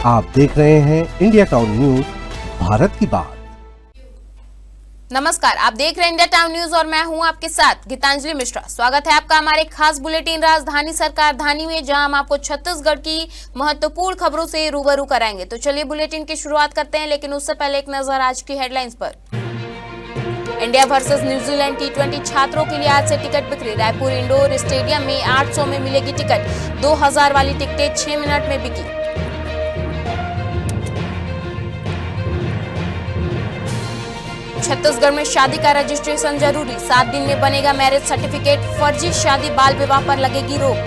आप देख रहे हैं इंडिया टाउन न्यूज, भारत की बात। नमस्कार, आप देख रहे हैं इंडिया टाउन न्यूज और मैं हूं आपके साथ गीतांजलि मिश्रा। स्वागत है आपका हमारे खास बुलेटिन राजधानी सरकार धानी में, जहां हम आपको छत्तीसगढ़ की महत्वपूर्ण खबरों से रूबरू कराएंगे। तो चलिए बुलेटिन की शुरुआत करते हैं, लेकिन उससे पहले एक नजर आज की हेडलाइंस पर। इंडिया वर्सेस न्यूजीलैंड T20 छात्रों के लिए आज से टिकट बिक्री। रायपुर इंडोर स्टेडियम में 800 में मिलेगी टिकट। 2000 वाली टिकटें 6 मिनट में बिकी। छत्तीसगढ़ में शादी का रजिस्ट्रेशन जरूरी, 7 दिन में बनेगा मैरिज सर्टिफिकेट। फर्जी शादी बाल विवाह पर लगेगी रोक।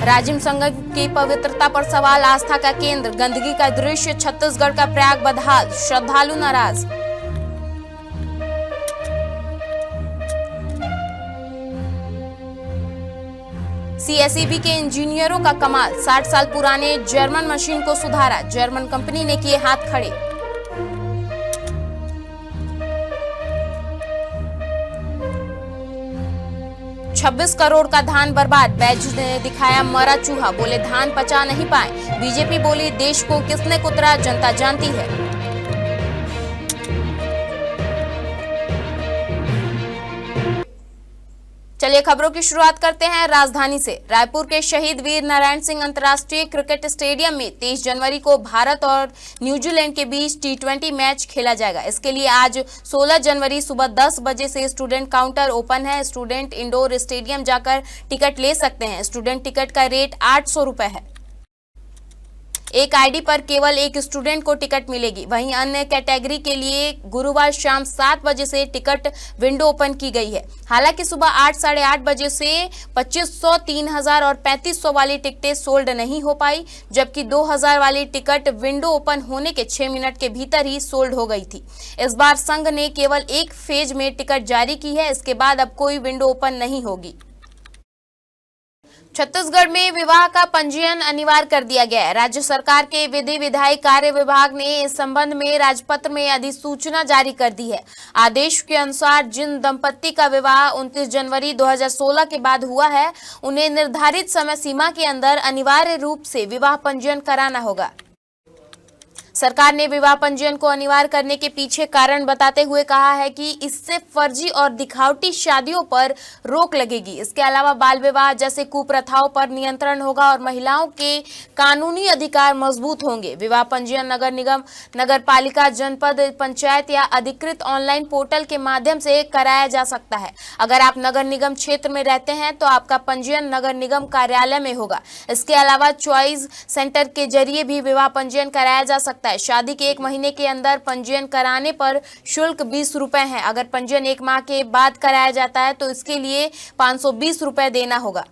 राजिम संगम की पवित्रता पर सवाल, आस्था का केंद्र। गंदगी का दृश्य, छत्तीसगढ़ का प्रयाग बदहाल, श्रद्धालु नाराज। CSEB के इंजीनियरों का कमाल, 60 साल पुराने जर्मन मशीन को सुधारा। जर्मन कंपनी ने किए हाथ खड़े। $26 करोड़ का धान बर्बाद, बैच ने दिखाया मरा चूहा, बोले धान पचा नहीं पाए। बीजेपी बोली देश को किसने कुतरा जनता जानती है। चलिए खबरों की शुरुआत करते हैं राजधानी से। रायपुर के शहीद वीर नारायण सिंह अंतर्राष्ट्रीय क्रिकेट स्टेडियम में 23 जनवरी को भारत और न्यूजीलैंड के बीच T20 मैच खेला जाएगा। इसके लिए आज 16 जनवरी सुबह 10 बजे से स्टूडेंट काउंटर ओपन है। स्टूडेंट इंडोर स्टेडियम जाकर टिकट ले सकते हैं। स्टूडेंट टिकट का रेट 800 रुपए है। एक आईडी पर केवल एक स्टूडेंट को टिकट मिलेगी। वहीं अन्य कैटेगरी के लिए गुरुवार शाम 7 बजे से टिकट विंडो ओपन की गई है। हालांकि सुबह 8 साढ़े 8 बजे से 2500, 3000 और 3500 वाली टिकटें सोल्ड नहीं हो पाई, जबकि 2000 वाली टिकट विंडो ओपन होने के 6 मिनट के भीतर ही सोल्ड हो गई थी। इस बार संघ ने केवल एक फेज में टिकट जारी की है। इसके बाद अब कोई विंडो ओपन नहीं होगी। छत्तीसगढ़ में विवाह का पंजीयन अनिवार्य कर दिया गया है। राज्य सरकार के विधि विधायी कार्य विभाग ने इस संबंध में राजपत्र में अधिसूचना जारी कर दी है। आदेश के अनुसार जिन दंपत्ति का विवाह 29 जनवरी 2016 के बाद हुआ है, उन्हें निर्धारित समय सीमा के अंदर अनिवार्य रूप से विवाह पंजीयन कराना होगा। सरकार ने विवाह पंजीयन को अनिवार्य करने के पीछे कारण बताते हुए कहा है कि इससे फर्जी और दिखावटी शादियों पर रोक लगेगी। इसके अलावा बाल विवाह जैसे कुप्रथाओं पर नियंत्रण होगा और महिलाओं के कानूनी अधिकार मजबूत होंगे। विवाह पंजीयन नगर निगम, नगर पालिका, जनपद पंचायत या अधिकृत ऑनलाइन पोर्टल के माध्यम से कराया जा सकता है। अगर आप नगर निगम क्षेत्र में रहते हैं तो आपका पंजीयन नगर निगम कार्यालय में होगा। इसके अलावा चॉइस सेंटर के जरिए भी विवाह पंजीयन कराया जा सकता है। शादी के 1 महीने के अंदर पंजीयन कराने पर शुल्क 20 रुपए है। अगर पंजीयन 1 माह के बाद कराया जाता है तो इसके लिए 520 रुपए देना होगा।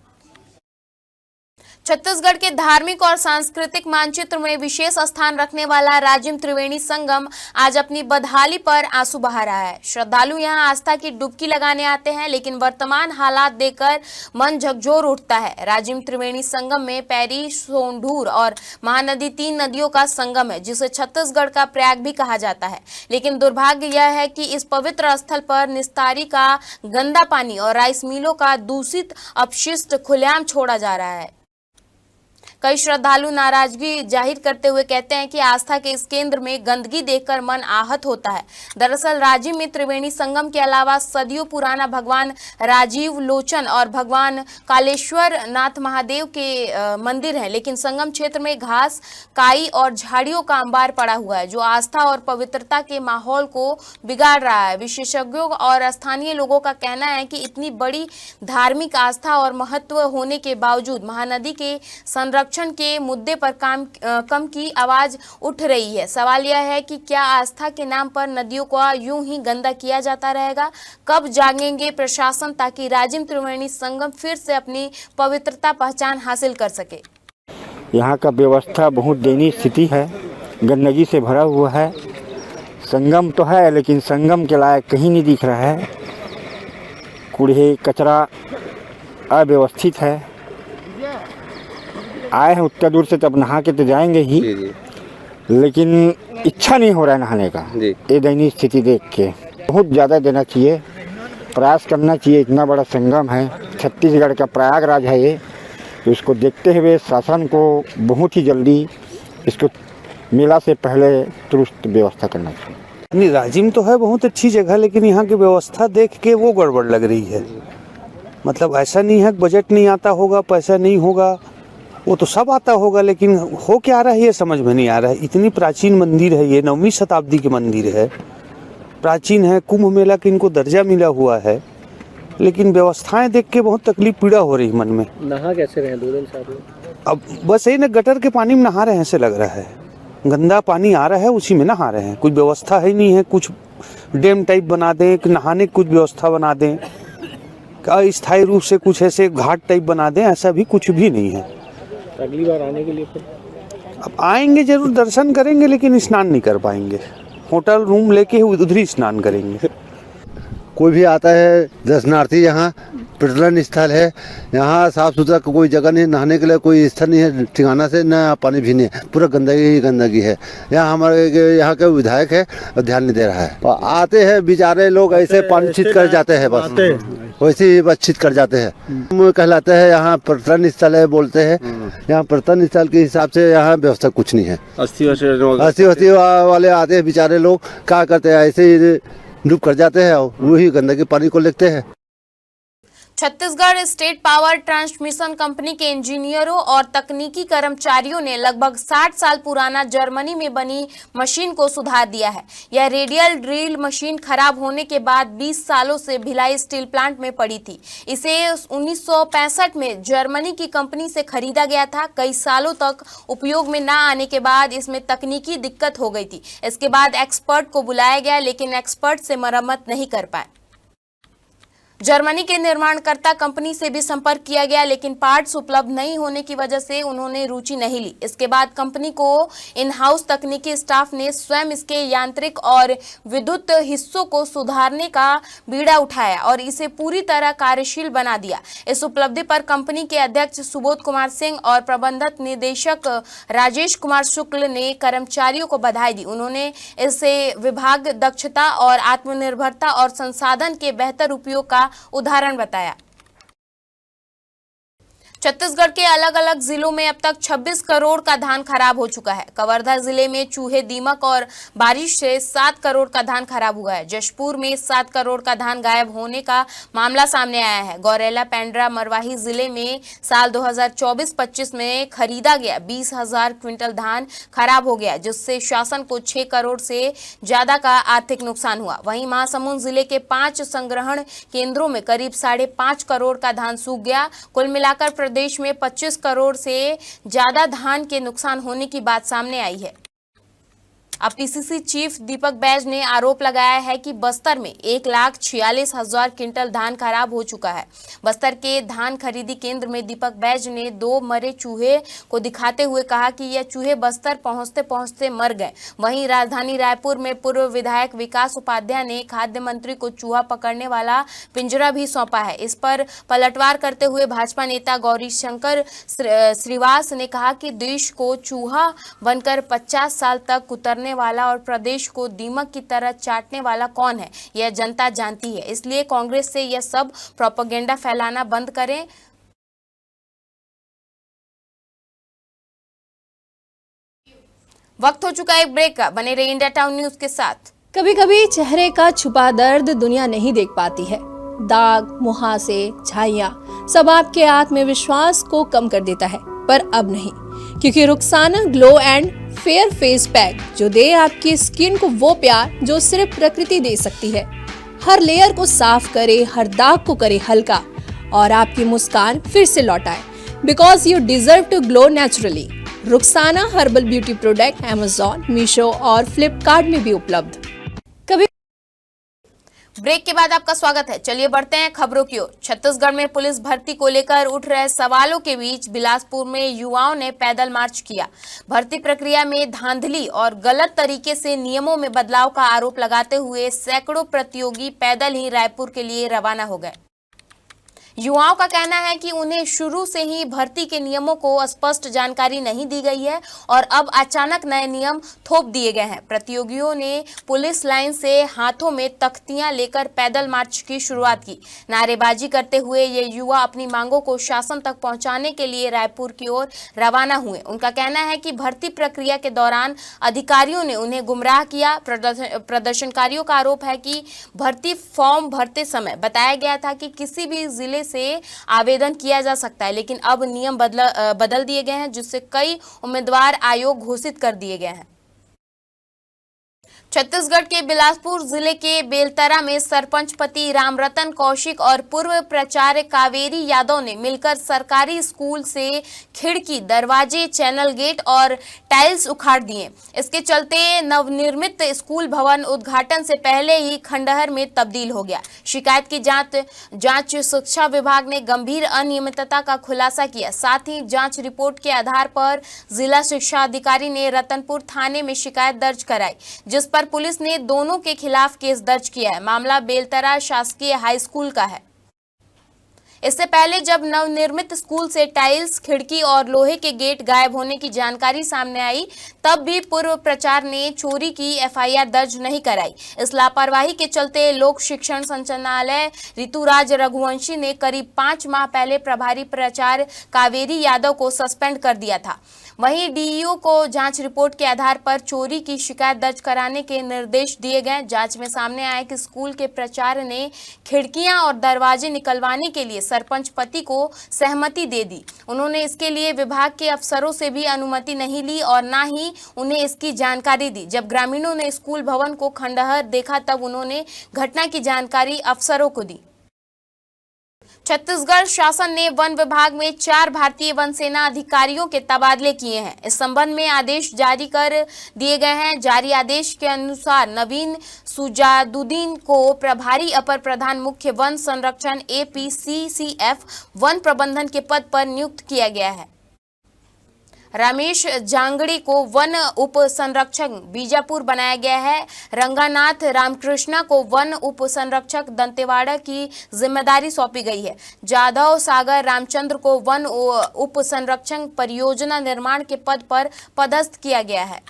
छत्तीसगढ़ के धार्मिक और सांस्कृतिक मानचित्र में विशेष स्थान रखने वाला राजिम त्रिवेणी संगम आज अपनी बदहाली पर आंसू बहा रहा है। श्रद्धालु यहां आस्था की डुबकी लगाने आते हैं, लेकिन वर्तमान हालात देखकर मन झकझोर उठता है। राजिम त्रिवेणी संगम में पैरी, सोंढूर और महानदी 3 नदियों का संगम है, जिसे छत्तीसगढ़ का प्रयाग भी कहा जाता है। लेकिन दुर्भाग्य यह है कि इस पवित्र स्थल पर निस्तारी का गंदा पानी और राइस मिलों का दूषित अपशिष्ट खुलेआम छोड़ा जा रहा है। कई श्रद्धालु नाराजगी जाहिर करते हुए कहते हैं कि आस्था के इस केंद्र में गंदगी देखकर मन आहत होता है। दरअसल राजिम में त्रिवेणी संगम के अलावा सदियों पुराना भगवान राजीव लोचन और भगवान कालेश्वर नाथ महादेव के मंदिर हैं, लेकिन संगम क्षेत्र में घास, काई और झाड़ियों का अंबार पड़ा हुआ है, जो आस्था और पवित्रता के माहौल को बिगाड़ रहा है। विशेषज्ञों और स्थानीय लोगों का कहना है कि इतनी बड़ी धार्मिक आस्था और महत्व होने के बावजूद महानदी के संरक्षण के मुद्दे पर कम की आवाज उठ रही है। सवाल यह है कि क्या आस्था के नाम पर नदियों को यूं ही गंदा किया जाता रहेगा? कब जागेंगे प्रशासन ताकि राजिम त्रिवेणी संगम फिर से अपनी पवित्रता पहचान हासिल कर सके? यहाँ का व्यवस्था बहुत दयनीय स्थिति है, गंदगी से भरा हुआ है। संगम तो है, लेकिन संगम के लायक कहीं नहीं दिख रहा है। कूड़े कचरा अव्यवस्थित है। आए हैं उतना दूर से, तब नहा के तो जाएंगे ही, लेकिन इच्छा नहीं हो रहा है नहाने का। ये दयनीय स्थिति देख के बहुत ज़्यादा देना चाहिए। प्रयास करना चाहिए। इतना बड़ा संगम है, छत्तीसगढ़ का प्रयागराज है ये, तो इसको देखते हुए शासन को बहुत ही जल्दी इसको मेला से पहले तुरंत व्यवस्था करना चाहिए। नहीं, राजिम तो है बहुत अच्छी जगह, लेकिन यहाँ की व्यवस्था देख के वो गड़बड़ लग रही है। मतलब ऐसा नहीं है बजट नहीं आता होगा, पैसा नहीं होगा, वो तो सब आता होगा, लेकिन हो क्या रहा है ये समझ में नहीं आ रहा है। इतनी प्राचीन मंदिर है ये, 9वीं शताब्दी के मंदिर है, प्राचीन है, कुंभ मेला के इनको दर्जा मिला हुआ है, लेकिन व्यवस्थाएं देख के बहुत तकलीफ पीड़ा हो रही मन में। नहा कैसे रहे 2 दिन साथ में? अब बस यही ना, गटर के पानी में नहा रहे हैं ऐसे लग रहा है, गंदा पानी आ रहा है उसी में नहा रहे हैं। कुछ व्यवस्था है नहीं है, कुछ डैम टाइप बना दें कि नहाने की कुछ व्यवस्था बना दें, अस्थायी रूप से कुछ ऐसे घाट टाइप बना दें, ऐसा भी कुछ भी नहीं है। अगली बार आने के लिए फिर अब आएंगे जरूर, दर्शन करेंगे, लेकिन स्नान नहीं कर पाएंगे। होटल रूम लेके उधर ही स्नान करेंगे। कोई भी आता है दर्शनार्थी, यहाँ पर्यटन स्थल है, यहाँ साफ सुथरा कोई जगह नहीं, नहाने के लिए कोई स्थल नहीं है, ठिकाना से न पानी भी नहीं है, पूरा गंदगी ही गंदगी है। यहाँ हमारे यहाँ के विधायक है और ध्यान नहीं दे रहा है। आते हैं बेचारे लोग ऐसे पानी छिट कर जाते हैं, बस वैसे ही बस छिट कर जाते हैं। कहलाते हैं यहाँ पर्यटन स्थल है बोलते हैं, यहाँ पर्यटन स्थल के हिसाब से यहाँ व्यवस्था कुछ नहीं है। अस्सी वाले आते हैं बेचारे लोग, क्या करते हैं ऐसे ही डूब कर जाते हैं, वही गंदगी पानी को लेते हैं। Chhattisgarh state power transmission company के इंजीनियरों और तकनीकी कर्मचारियों ने लगभग 60 साल पुराना जर्मनी में बनी मशीन को सुधार दिया है। यह रेडियल ड्रिल मशीन खराब होने के बाद 20 सालों से भिलाई स्टील प्लांट में पड़ी थी। इसे 1965 में जर्मनी की कंपनी से खरीदा गया था। कई सालों तक उपयोग में न आने के बाद इसमें तकनीकी दिक्कत हो गई थी। इसके बाद एक्सपर्ट को बुलाया गया, लेकिन एक्सपर्ट से मरम्मत नहीं कर पाए। जर्मनी के निर्माणकर्ता कंपनी से भी संपर्क किया गया, लेकिन पार्ट्स उपलब्ध नहीं होने की वजह से उन्होंने रुचि नहीं ली। इसके बाद कंपनी को इन हाउस तकनीकी स्टाफ ने स्वयं इसके यांत्रिक और विद्युत हिस्सों को सुधारने का बीड़ा उठाया और इसे पूरी तरह कार्यशील बना दिया। इस उपलब्धि पर कंपनी के अध्यक्ष सुबोध कुमार सिंह और प्रबंधक निदेशक राजेश कुमार शुक्ल ने कर्मचारियों को बधाई दी। उन्होंने इसे विभाग दक्षता और आत्मनिर्भरता और संसाधन के बेहतर उपयोग का उदाहरण बताया। छत्तीसगढ़ के अलग अलग जिलों में अब तक 26 करोड़ का धान खराब हो चुका है। कवर्धा जिले में चूहे, दीमक और बारिश से 7 करोड़ का धान खराब हुआ है। जशपुर में 7 करोड़ का धान गायब होने का मामला सामने आया है। गौरेला, पेंड्रा, मरवाही जिले में साल 2024-25 में खरीदा गया 20,000 क्विंटल धान खराब हो गया, जिससे शासन को 6 करोड़ से ज्यादा का आर्थिक नुकसान हुआ। वहीं महासमुंद जिले के 5 संग्रहण केंद्रों में करीब 5.5 करोड़ का धान सूख गया। कुल मिलाकर प्रदेश में 25 करोड़ से ज्यादा धान के नुकसान होने की बात सामने आई है। अब पीसीसी चीफ दीपक बैज ने आरोप लगाया है कि बस्तर में 1,46,000 क्विंटल धान खराब हो चुका है। बस्तर के धान खरीदी केंद्र में दीपक बैज ने 2 मरे चूहे को दिखाते हुए कहा कि यह चूहे बस्तर पहुंचते पहुंचते मर गए। वहीं राजधानी रायपुर में पूर्व विधायक विकास उपाध्याय ने खाद्य मंत्री को चूहा पकड़ने वाला पिंजरा भी सौंपा है। इस पर पलटवार करते हुए भाजपा नेता गौरीशंकर श्रीवास ने कहा कि देश को चूहा बनकर 50 साल तक कुतरने वाला और प्रदेश को दीमक की तरह चाटने वाला कौन है, यह जनता जानती है। इसलिए कांग्रेस से यह सब प्रोपेगेंडा फैलाना बंद करें। वक्त हो चुका है एक ब्रेक का। बने रहिए इंडिया टाउन न्यूज के साथ। कभी कभी चेहरे का छुपा दर्द दुनिया नहीं देख पाती है। दाग, मुहासे, झाइयां सब आपके आत्मविश्वास को कम कर देता है, पर अब नहीं, क्योंकि Rukhsana glow and fair face pack जो दे आपकी स्किन को वो प्यार जो सिर्फ प्रकृति दे सकती है। हर लेयर को साफ करे, हर दाग को करे हल्का और आपकी मुस्कान फिर से लौटाए। Because you deserve to glow naturally. Rukhsana herbal beauty product Amazon, Meesho और फ्लिपकार्ट में भी उपलब्ध। ब्रेक के बाद आपका स्वागत है। चलिए बढ़ते हैं खबरों की ओर। छत्तीसगढ़ में पुलिस भर्ती को लेकर उठ रहे सवालों के बीच बिलासपुर में युवाओं ने पैदल मार्च किया। भर्ती प्रक्रिया में धांधली और गलत तरीके से नियमों में बदलाव का आरोप लगाते हुए सैकड़ों प्रतियोगी पैदल ही रायपुर के लिए रवाना हो गए। युवाओं का कहना है कि उन्हें शुरू से ही भर्ती के नियमों को स्पष्ट जानकारी नहीं दी गई है और अब अचानक नए नियम थोप दिए गए हैं। प्रतियोगियों ने पुलिस लाइन से हाथों में तख्तियां लेकर पैदल मार्च की शुरुआत की। नारेबाजी करते हुए ये युवा अपनी मांगों को शासन तक पहुंचाने के लिए रायपुर की ओर रवाना हुए। उनका कहना है कि भर्ती प्रक्रिया के दौरान अधिकारियों ने उन्हें गुमराह किया। प्रदर्शनकारियों का आरोप है कि भर्ती फॉर्म भरते समय बताया गया था कि किसी भी जिले से आवेदन किया जा सकता है, लेकिन अब नियम बदल दिए गए हैं, जिससे कई उम्मीदवार आयोग घोषित कर दिए गए हैं। छत्तीसगढ़ के बिलासपुर जिले के बेलतरा में सरपंच पति रामरतन कौशिक और पूर्व प्राचार्य कावेरी यादव ने मिलकर सरकारी स्कूल से खिड़की, दरवाजे, चैनल गेट और टाइल्स उखाड़ दिए। इसके चलते नवनिर्मित स्कूल भवन उद्घाटन से पहले ही खंडहर में तब्दील हो गया। शिकायत की जांच शिक्षा विभाग ने गंभीर अनियमितता का खुलासा किया। साथ ही जांच रिपोर्ट के आधार पर जिला शिक्षा अधिकारी ने रतनपुर थाने में शिकायत दर्ज कराई, जिस पर पुलिस ने दोनों के खिलाफ केस दर्ज किया है। मामला बेलतरा शासकीय हाई स्कूल का है। इससे पहले जब नवनिर्मित स्कूल से टाइल्स, खिड़की और लोहे के गेट गायब होने की जानकारी सामने आई, तब भी पूर्व प्राचार्य ने चोरी की एफआईआर दर्ज नहीं कराई। इस लापरवाही के चलते लोक शिक्षण संचालनालय ऋतुराज रघुवंशी ने करीब 5 माह पहले प्रभारी प्राचार्य कावेरी यादव को सस्पेंड कर दिया था। वहीं डीईओ को जांच रिपोर्ट के आधार पर चोरी की शिकायत दर्ज कराने के निर्देश दिए गए। जांच में सामने आया कि स्कूल के प्राचार्य ने खिड़कियां और दरवाजे निकलवाने के लिए सरपंच पति को सहमति दे दी। उन्होंने इसके लिए विभाग के अफसरों से भी अनुमति नहीं ली और न ही उन्हें इसकी जानकारी दी। जब ग्रामीणों ने स्कूल भवन को खंडहर देखा, तब उन्होंने घटना की जानकारी अफसरों को दी। छत्तीसगढ़ शासन ने वन विभाग में 4 भारतीय वन सेना अधिकारियों के तबादले किए हैं। इस संबंध में आदेश जारी कर दिए गए हैं। जारी आदेश के अनुसार नवीन सुजादुद्दीन को प्रभारी अपर प्रधान मुख्य वन संरक्षण APCCF वन प्रबंधन के पद पर नियुक्त किया गया है। रमेश जांगड़ी को वन उप संरक्षक बीजापुर बनाया गया है। रंगानाथ रामकृष्णा को वन उप संरक्षक दंतेवाड़ा की जिम्मेदारी सौंपी गई है। जाधव सागर रामचंद्र को वन उप संरक्षक परियोजना निर्माण के पद पर पदस्थ किया गया है।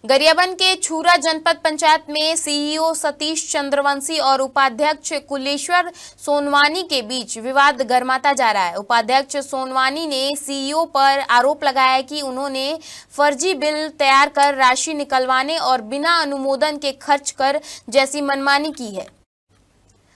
गरियाबंद के छूरा जनपद पंचायत में सीईओ सतीश चंद्रवंशी और उपाध्यक्ष कुलेश्वर सोनवानी के बीच विवाद गरमाता जा रहा है। उपाध्यक्ष सोनवानी ने सीईओ पर आरोप लगाया है कि उन्होंने फर्जी बिल तैयार कर राशि निकलवाने और बिना अनुमोदन के खर्च कर जैसी मनमानी की है।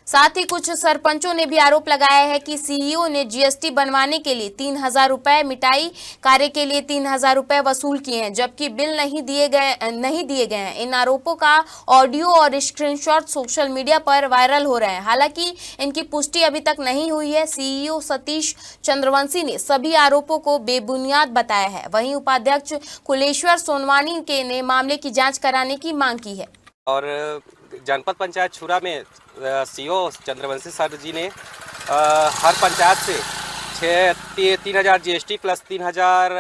साथ ही कुछ सरपंचों ने भी आरोप लगाया है कि सीईओ ने जीएसटी बनवाने के लिए 3000 रुपए, मिटाई कार्य के लिए 3000 रुपए वसूल किए हैं, जबकि बिल नहीं दिए गए हैं। इन आरोपों का ऑडियो और स्क्रीनशॉट सोशल मीडिया पर वायरल हो रहे हैं। हालांकि इनकी पुष्टि अभी तक नहीं हुई है। सीईओ सतीश चंद्रवंशी ने सभी आरोपों को बेबुनियाद बताया है। वहीं उपाध्यक्ष कुलेश्वर सोनवानी ने मामले की जाँच कराने की मांग की है। और जनपद पंचायत छुरा में सीईओ चंद्रवंशी सर जी ने हर पंचायत से 3000 जीएसटी प्लस 3000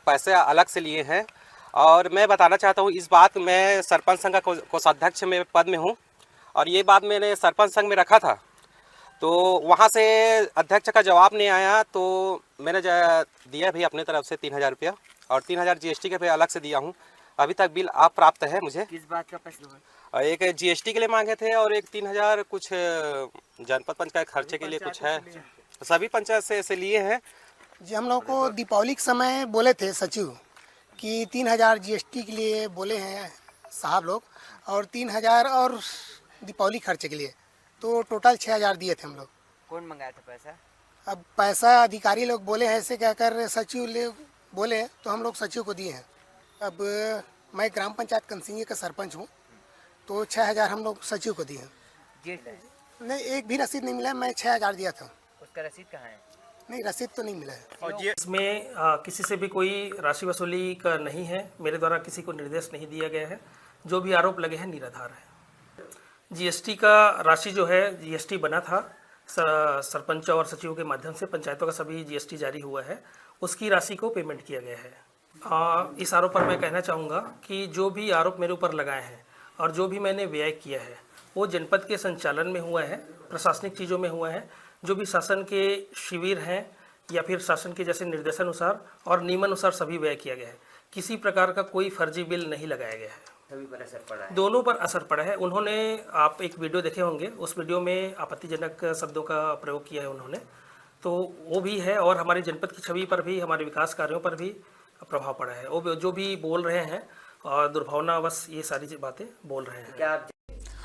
पैसे अलग से लिए हैं। और मैं बताना चाहता हूँ, इस बात मैं सरपंच संघ का कोषाध्यक्ष में पद में हूँ और ये बात मैंने सरपंच संघ में रखा था, तो वहाँ से अध्यक्ष का जवाब नहीं आया, तो मैंने दिया भी अपने तरफ से 3000 रुपया और 3000 जीएसटी के पे अलग से दिया हूँ। अभी तक बिल आप प्राप्त है मुझे। किस बात का प्रश्न है? एक जीएसटी के लिए मांगे थे और एक 3000 कुछ जनपद पंचायत खर्चे के लिए कुछ है। सभी पंचायत से ऐसे लिए हैं। जी, हम लोग को दीपावली के समय बोले थे सचिव कि 3000 जीएसटी के लिए बोले हैं साहब लोग और 3000 और दीपावली खर्चे के लिए, तो टोटल 6000 दिए थे हम लोग। कौन मंगाया था पैसा? अब पैसा अधिकारी लोग बोले हैं, ऐसे कहकर सचिव ले बोले तो हम लोग सचिव को दिए हैं। अब मैं ग्राम पंचायत कंसिंगी का सरपंच हूँ, तो 6000 हम लोग सचिव को दिए हैं। नहीं, एक भी रसीद नहीं मिला। मैं 6000 दिया था। उसका रसीद कहाँ है? नहीं, रसीद तो नहीं मिला है। और इसमें किसी से भी कोई राशि वसूली का नहीं है। मेरे द्वारा किसी को निर्देश नहीं दिया गया है। जो भी आरोप लगे हैं निराधार है। जीएसटी का राशि जो है, जीएसटी बना था सरपंच और सचिव के माध्यम से, पंचायतों का सभी जीएसटी जारी हुआ है, उसकी राशि को पेमेंट किया गया है। इस आरोप पर मैं कहना चाहूँगा कि जो भी आरोप मेरे ऊपर लगाए हैं और जो भी मैंने व्यय किया है वो जनपद के संचालन में हुआ है, प्रशासनिक चीज़ों में हुआ है। जो भी शासन के शिविर हैं या फिर शासन के जैसे निर्देशानुसार और नियमानुसार सभी व्यय किया गया है। किसी प्रकार का कोई फर्जी बिल नहीं लगाया गया है। सभी पर असर पड़ा है। दोनों पर असर पड़ा है। उन्होंने, आप एक वीडियो देखे होंगे, उस वीडियो में आपत्तिजनक शब्दों का प्रयोग किया है उन्होंने, तो वो भी है। और हमारे जनपद की छवि पर भी, हमारे विकास कार्यों पर भी प्रभाव पड़ा है। वो जो भी बोल रहे हैं और दुर्भावनावश ये सारी बातें बोल रहे हैं। क्या आप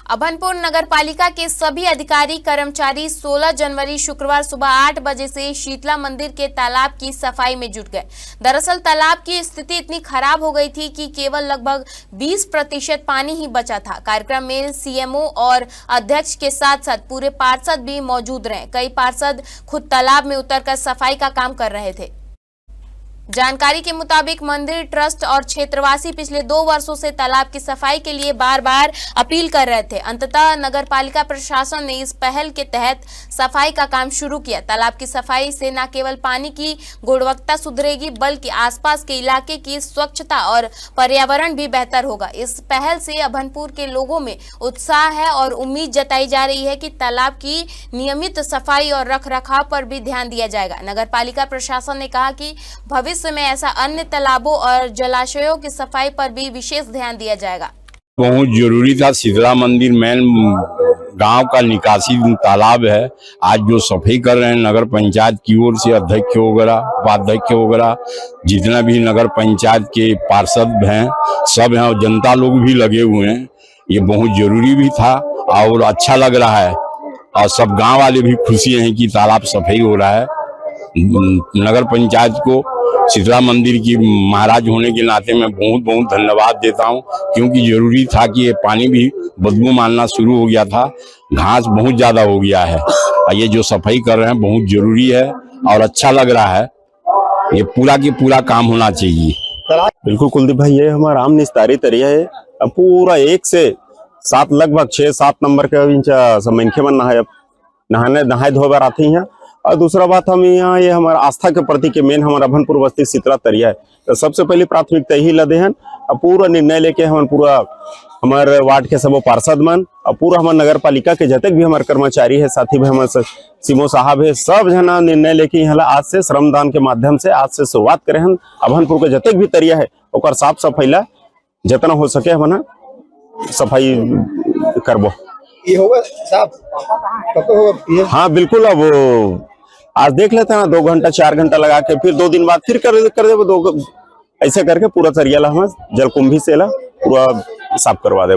अभनपुर नगर पालिका के सभी अधिकारी कर्मचारी 16 जनवरी शुक्रवार सुबह 8 बजे से शीतला मंदिर के तालाब की सफाई में जुट गए। दरअसल तालाब की स्थिति इतनी खराब हो गई थी कि केवल लगभग 20% पानी ही बचा था। कार्यक्रम में सीएमओ और अध्यक्ष के साथ साथ पूरे पार्षद भी मौजूद रहे। कई पार्षद खुद तालाब में उतरकर सफाई का काम कर रहे थे। जानकारी के मुताबिक मंदिर ट्रस्ट और क्षेत्रवासी पिछले 2 वर्षों से तालाब की सफाई के लिए बार बार अपील कर रहे थे। अंततः नगर पालिका प्रशासन ने इस पहल के तहत सफाई का काम शुरू किया। तालाब की सफाई से न केवल पानी की गुणवत्ता सुधरेगी बल्कि आसपास के इलाके की स्वच्छता और पर्यावरण भी बेहतर होगा। इस पहल से अभनपुर के लोगों में उत्साह है और उम्मीद जताई जा रही है कि तालाब की नियमित सफाई और रखरखाव पर भी ध्यान दिया जाएगा। नगर पालिका प्रशासन ने कहा कि भविष्य में ऐसा अन्य तालाबों और जलाशयों की सफाई पर भी विशेष ध्यान दिया जाएगा। बहुत जरूरी था। शीतला मंदिर मेन गांव का निकासी तालाब है। आज जो सफाई कर रहे हैं नगर पंचायत की ओर से अध्यक्ष वगैरह, उपाध्यक्ष वगैरह, जितना भी नगर पंचायत के पार्षद हैं सब हैं और जनता लोग भी लगे हुए हैं। ये बहुत जरूरी भी था और अच्छा लग रहा है और सब गांव वाले भी खुशी हैं कि तालाब सफाई हो रहा है। नगर पंचायत को शीतला मंदिर की महाराज होने के नाते मैं बहुत बहुत धन्यवाद देता हूं, क्योंकि जरूरी था कि ये पानी भी बदबू मारना शुरू हो गया था। घास बहुत ज्यादा हो गया है और ये जो सफाई कर रहे हैं बहुत जरूरी है और अच्छा लग रहा है। ये पूरा की पूरा काम होना चाहिए। बिल्कुल कुलदीप भाई, ये हमारा आम निस्तारी तरिया है। अब पूरा 1 से 7 लगभग 6-7 नंबर के मनखे मन नहाए धोए बार आते हैं। और दूसरा बात, हम यहाँ ये हमारा आस्था के प्रति के मेन हमारा अभनपुर बस्ती शीतला तरिया है, तो सबसे पहली प्राथमिकता यही लदे हैं। और पूरा निर्णय लेके हम पूरा हमारे वार्ड के सब पार्षद मन और पूरा हमारे नगर पालिका के जतक भी हमारे कर्मचारी है, साथी भी हमारे सीमो साहब है, सब जना निर्णय लेके यहाँ आज से श्रमदान के माध्यम से आज से शुरुआत करे हैं। अभनपुर के जतक भी तरिया है और साफ सफाई ला जितना हो सके हम सफाई करबो। ये होगा साहब, कब तक होगा? हाँ बिल्कुल। अब आज देख लेते हैं ना, 2 घंटा 4 घंटा लगा के फिर 2 दिन बाद फिर कर दे ऐसे करके पूरा तरिया ला हम जलकुंभी से ला पूरा साफ करवा दे।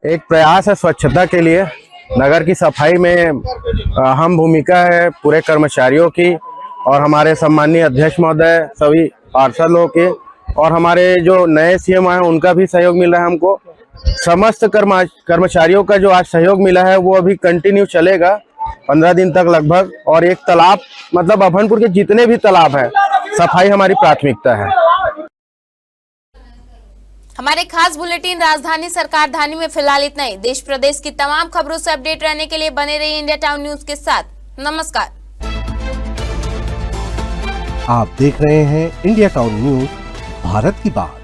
एक प्रयास है स्वच्छता के लिए। नगर की सफाई में अहम भूमिका है पूरे कर्मचारियों की और हमारे सम्माननीय अध्यक्ष महोदय, सभी पार्षद लोगों के, और हमारे जो नए सीएम आए उनका भी सहयोग मिला है हमको। समस्त कर्मचारियों का जो आज सहयोग मिला है वो अभी कंटिन्यू चलेगा 15 दिन तक लगभग। और एक तालाब, मतलब अभनपुर के जितने भी तालाब हैं, सफाई हमारी प्राथमिकता है। हमारे खास बुलेटिन राजधानी सरकार धानी में फिलहाल इतना ही। देश प्रदेश की तमाम खबरों से अपडेट रहने के लिए बने रहिए इंडिया टाउन न्यूज के साथ। नमस्कार। आप देख रहे हैं इंडिया टाउन न्यूज, भारत की बात।